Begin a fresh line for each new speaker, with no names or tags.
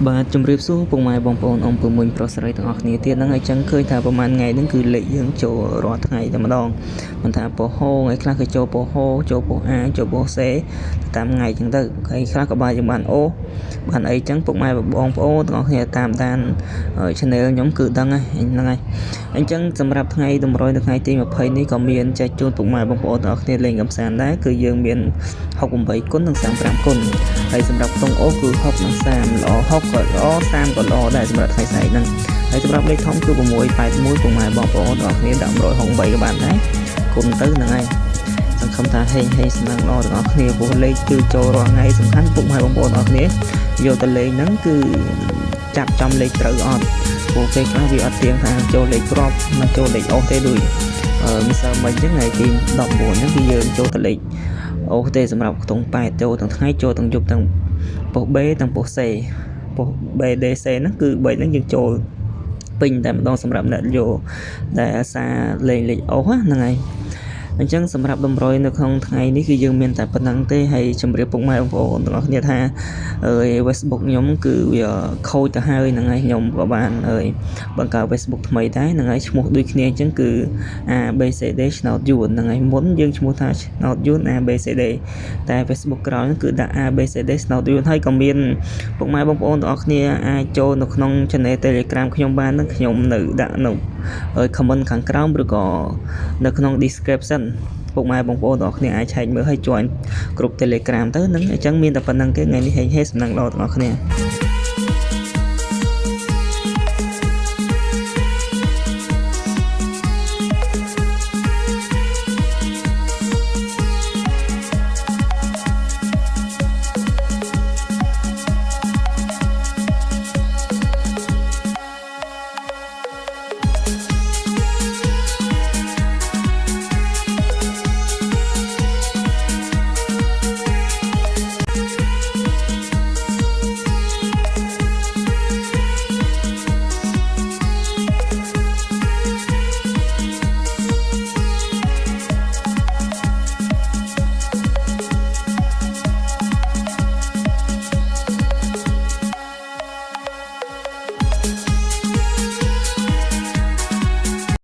បាទជំរាបសួរពុកម៉ែបងប្អូនអង្គពុំមួយប្រុសស្រីទាំងអស់គ្នាទៀតហ្នឹងហើយចឹងឃើញថាប្រហែលថ្ងៃហ្នឹងគឺលេខយើងចូលរាល់ថ្ងៃតែម្ដងមិនថាពហោថ្ងៃខ្លះក៏ចូលពហោចូលពអាចូលពសេតាមថ្ងៃចឹងទៅហើយខ្លះក៏បានយើងបានអូបានអីចឹងពុកម៉ែបងប្អូនទាំងអស់គ្នាតាមដាន channel ខ្ញុំគឺដឹងហ្នឹងហើយអញ្ចឹងសម្រាប់ថ្ងៃតម្រុយនៅថ្ងៃទី20នេះក៏មានចែកជូនពុកម៉ែបងប្អូនទាំងអស់គ្នាលេងកំសាន្តដែរគឺយើងមាន68គុណនិង35គុណហើយសម្រាប់ខ្ទង់អូគឺ60និង30ល្អ60ក៏ល្អ30ក៏ល្អដែរសម្រាប់ថ្ងៃស្អែកហ្នឹងហើយសម្រាប់លេខធំគឺ681ពុកម៉ែបងប្អូនទាំងអស់គ្នាដាក់168ក៏បានដែរគុណទៅហ្នឹងហើយសង្ឃឹមថាហេងសំណាងល្អទាំងអស់គ្នាព្រោះលេខគឺចូលរាល់ថ្ងៃសំខាន់ពុកម៉ែបងប្អូនទាំងអស់គ្នាយកទៅលេងហ្នឹងគឺចាប់ចំលេខត្រូវអត់ព្រោះពេលខ្លះវាអត់ទៀងថាចូលលេខគ្រាប់មិនចូលលេខអូសទេដូចមិនសើមិនអញ្ចឹងថ្ងៃទី19ហ្នឹងគឺយើងចូលទៅលេខអូសទេសម្រាប់ខ្ទង់8ចូលទាំងថ្ងៃចូលទាំងយប់ទាំងប៉ុស B ទាំងប៉ុស C ប៉ុស BDC ហ្នឹងគឺ3ហ្នឹងយើងចូលពេញតែម្ដងសម្រាប់អ្នកយកដែលអាសាលេងលេខអូសហ្នឹងហើយអញ្ចឹងសម្រាប់តម្រុយនៅក្នុងថ្ងៃនេះគឺយើងមានតែប៉ុណ្្នឹងទេហើយជម្រាបពុកម៉ែបងប្អូនទាំងអស់គ្នាថាFacebook ខ្ញុំគឺវាខូចទៅហើយហ្នឹងហើយខ្ញុំក៏បានបង្កើត Facebook ថ្មីដែរហ្នឹងហើយឈ្មោះដូចគ្នាអញ្ចឹងគឺ ABCD ឆ្នោតយួនហ្នឹងហើយមុនយើងឈ្មោះថាឆ្នោតយួន ABCD តែ Facebook ក្រោយហ្នឹងគឺដាក់ ABCD ឆ្នោតយួនហើយក៏មានពុកម៉ែបងប្អូនទាំងអស់គ្នាអាចចូលនៅក្នុង Channel Telegram ខ្ញុំបានហ្នឹងខ្ញុំនៅដាក់នៅcomment ខាងក្រោមឬក៏នៅក្នុង description ពុកម៉ែបងប្អូនទាំងអស់គ្នាអាចឆែកមើលឲ្យ join ក្រុម Telegram ទៅហ្នឹងអញ្ចឹងមានតែប៉ុណ្្នឹងទេថ្ងៃនេះហេងសំណាងល្អទាំងអស់គ្នា